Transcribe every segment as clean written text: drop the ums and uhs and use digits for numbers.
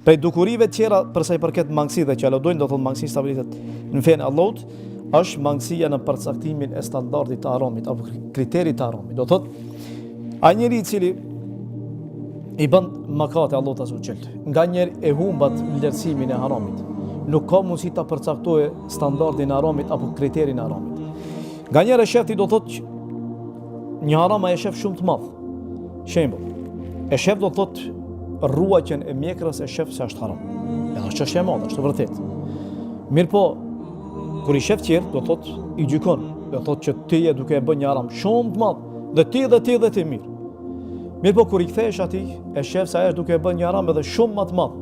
Prej dukurive tjera për sa i përket mangësive që aludojnë, do thotë mangësi stabilitet në fenë e Allahut, është mangësia në përcaktimin e standardit të haramit apo kriterit të haramit. Do thotë ai njeriu i cili i bën mëkate Allahut azza wa jall, nganjëherë e humbat vlerësimin e haramit. Nuk ka mundësi ta përcaktojë standardin e haramit apo kriterin e haramit. Nganjëherë shefti do thotë një haram e shef shumë të madh. Shembull, e shef do thotë rruajtjen e mjekrës e shef se është haram. Edhe është çështje e madhe, është vërtet. Mirë po, kur i shef tjerë, do thotë i gjykon, do thotë që ti je duke e bën një haram shumë të madh, dhe ti mirë. Mirë po, kur i kthehesh atij, e shef se ai është duke e bën një haram edhe shumë më të madh.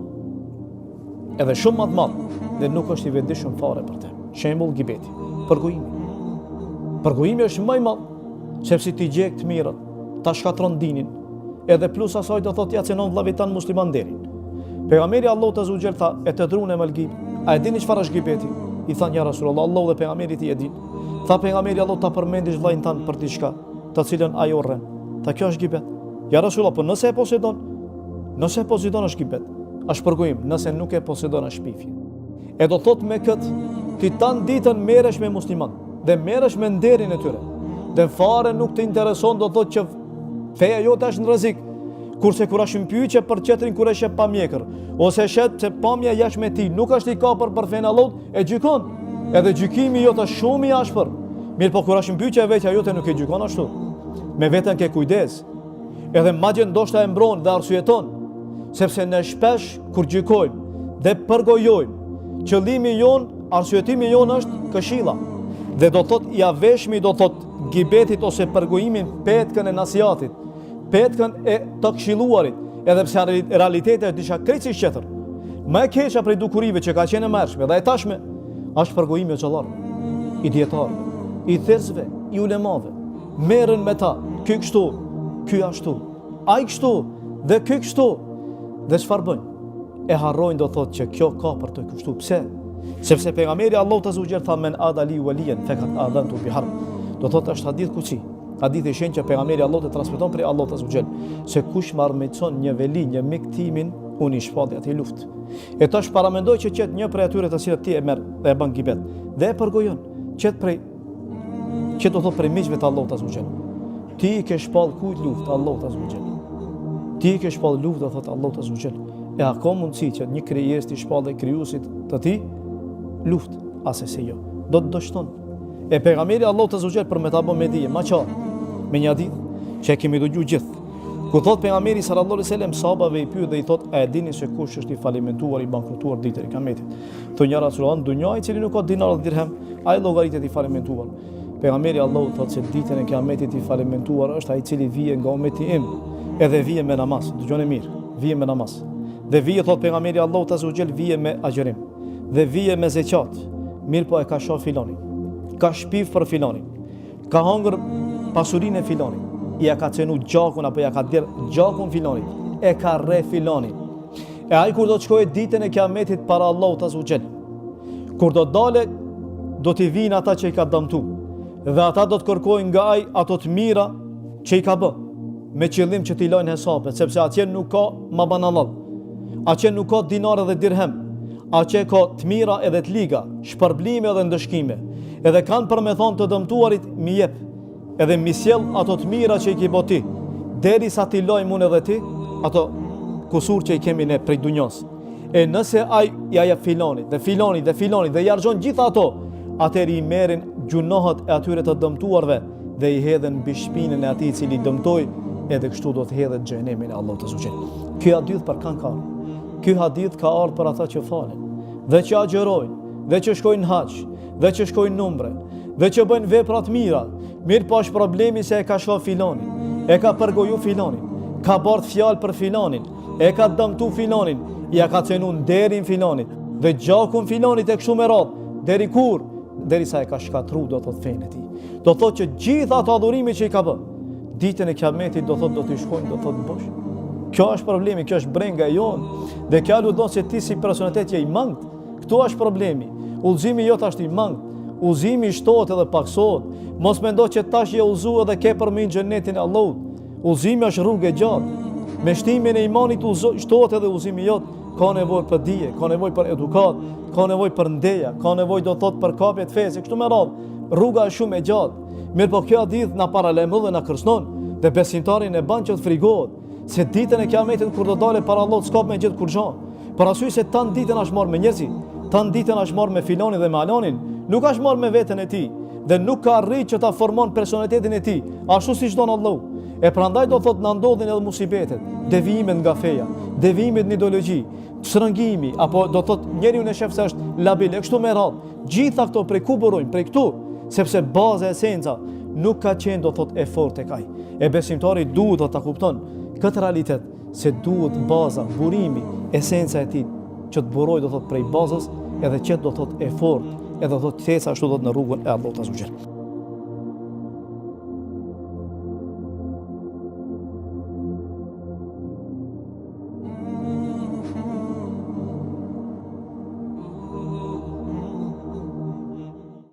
Edhe shumë më të madh, dhe nuk është i vetëdijshëm fare për të. Shembull, gibeti, përgojimi. Përgojimi është më i madh, sepse ti gjek të mirët, ta shkatron dinin, edhe plus asaj do thotë ja cenon vllavit tan musliman derin. Pejgamberi Allahu azza wa jall tha e të drun e malgib. A e dini çfarë është gibeti? I thanë ja Rasulullah, Allahu dhe pejgamberi ti e din. Tha pejgamberi Allahu ta përmendish vllain tan për diçka, të cilën ai urren. Ta kjo është gibet. Ja Rasulullah, po nëse e posedon, është gibet. Është përgojim, nëse nuk e posedon është shpifje. E do thotë me kët, ti tan ditën merresh me musliman dhe merresh me nderin e tyre. Dhe fare nuk të intereson, do thotë që feja jote është në rrezik. Kurse kur është në pyetje për çetrin kur e sheh pa mjekër, ose shet se pamja jashtë me ti nuk është i kapur për fenë Allahut, e gjykon. Edhe gjykimi jot është shumë i ashpër. Mirë po kur është në pyetje vetja jote nuk e gjykon ashtu. Me veten ke kujdes. Edhe madje ndoshta e mbron dhe arsyeton, sepse ne shpesh kur gjykojmë dhe përgojojmë, qëllimi jon, arsyetimi jon është këshilla. Dhe do thot ja veshmi do thot gibetit ose përgojimin petkën e nasihatit, petkën e të këshilluarit, edhe pse realiteti është diçka krejtësisht tjetër. Më e keqja prej dukurive që ka qenë e mërshme dhe e tashme, është përgojimi i xhallarëve, i dietarëve, i thërzve, i ulemave. Merren me ta, ky kështu, ky ashtu, ai kështu dhe ky kështu. Dhe çfarë bëjnë? E harrojnë do thotë që kjo ka për të kështu. Pse? Sepse pejgamberi Allahu azza wa jalla tha men adali waliyan fakat adantu bi harb. Do thotë është hadith kuçi. Hadith i shenjtë që pejgamberi Allahu të transmeton prej Allahut azza wa jalla se kush marrëmecon një veli, një mik timin, unë i shpalli atë luftë. E tash paramendoj që qet një prej atyre të cilët ti e merr dhe e bën gibet dhe e përgojon, qet do thotë prej miqve të Allahut azza wa jalla. Ti i ke shpall kujt luftë Allahut azza wa jalla. Ti i ke shpall luftë do thotë Allahut azza wa jalla. E a ka mundësi që një krijesë të shpallë krijuesit të tij luftë, ase se jo. Do të dështon. E pejgamberi Allahu azza wa jalla për me ta bën me dije, ma qartë, me një hadith që e kemi dëgjuar gjithë. Ku thot pejgamberi sallallahu alaihi wasallam sahabëve i pyet dhe i thot a e dini se kush është i falimentuar i bankrutuar ditën e Kiametit? Thonë ja Rasulullah, dunjë i cili nuk ka dinar dhe dirhem, ai llogaritet i falimentuar. Pejgamberi Allahu thot se ditën e Kiametit i falimentuar është ai i cili vije nga ummeti im, edhe vije me namaz. Dëgjoni mirë, vije me namaz. Dhe vije thot pejgamberi Allahu azza wa jall vije me agjërim. Dhe vije me zeqat. Mirë po e ka shoh filonin. Ka shpif për filonin. Ka hangër pasurinë e filonin. Ja ka cenu gjakun apo ja ka der gjakun filonit. E ka rre filonin. E ai kur do të shkojë ditën e Kiametit para Allahut azza wa jall. Kur do dale do t'i vinë ata që i ka dëmtu. Dhe ata do të kërkojnë nga ai ato të mira që i ka bë, me qëllim që t'i lajnë hesapet, sepse atje nuk ka mabanallall. Atje nuk ka dinar dhe dirhem. Atje ka të mira edhe të liga, shpërblime edhe ndëshkime. Edhe kanë për me thonë të dëmtuarit mi jep, edhe mi sjell ato të mira që i ki boti, derisa t'i lajmë unë edhe ti, ato kusur që i kemi ne prej dunjos. E nëse ai ja jep filonit dhe i argjon gjitha ato, atëri i merrin gjunohat e atyre të dëmtuarve dhe i hedhen mbi shpinën e atij i cili dëmtoi, edhe kështu do të hedhet xhenemin e Allahut azza wa jall. Ky hadith për kanë ka. Ky hadith ka ardhur për ata që falen, dhe që agjërojnë, dhe që shkojnë në hax, dhe që shkojnë në umre, dhe që bëjnë vepra të mira. Mirë po është problemi se e ka shoh filonin, e ka përgoju filonin, ka bardh fjalë për filonin, e ka dëmtu filonin, ja ka cenu nderin filonin, dhe gjakun filonit e kështu me radhë, deri kur? Derisa e ka shkatru do thot fenë e tij. Do thot që gjitha ato adhurime që i ka bë, ditën e Kiametit do thot do t'i shkojnë do thot bosh. Kjo është problemi, kjo është brenga jonë. Dhe kjo aludon se ti si personalitet je i mangët. Këtu është problemi. Udhëzimi jot është i mangët. Udhëzimi shtohet edhe paksohet. Mos mendo që tash je udhëzuar dhe ke përmend xhenetin e Allahut. Udhëzimi është rrugë e gjatë. Me shtimin e imanit shtohet edhe udhëzimi jot ka nevojë për dije, ka nevojë për edukat, ka nevojë për ndeja, ka nevojë do thot për kapje të fesë, kështu me radhë. Rruga është shumë e gjatë. Mirë po kjo hadith na paralajmëron dhe na kërcënon dhe besimtarin e bën që të frigohet se ditën e kiametit kur do dalë para Allahut s'ka më gjetë kur gjë. Për arsye se tan ditën është marrë me njerëzit, tan ditën është marrë me filanin dhe me alanin, nuk është marrë me veten e tij dhe nuk ka arrit që ta formon personalitetin e tij ashtu siç don Allahu. E prandaj do thot na ndodhin edhe musibetet, devijimet nga feja, devijimet në ideologji, srëngimi apo do thot njeriu në shef se është labil, e kështu me radhë. Gjitha këto prej ku burojnë, prej këtu, sepse baza, esenca nuk ka qenë do thot e fortë tek ai. E besimtari duhet do ta kupton këtë realitet se duhet baza, burimi, esenca e tij që të burojë do thot prej bazës edhe që do thot e fortë, edhe do të thesa ashtu do të në rrugën e Allahut azza wa jall.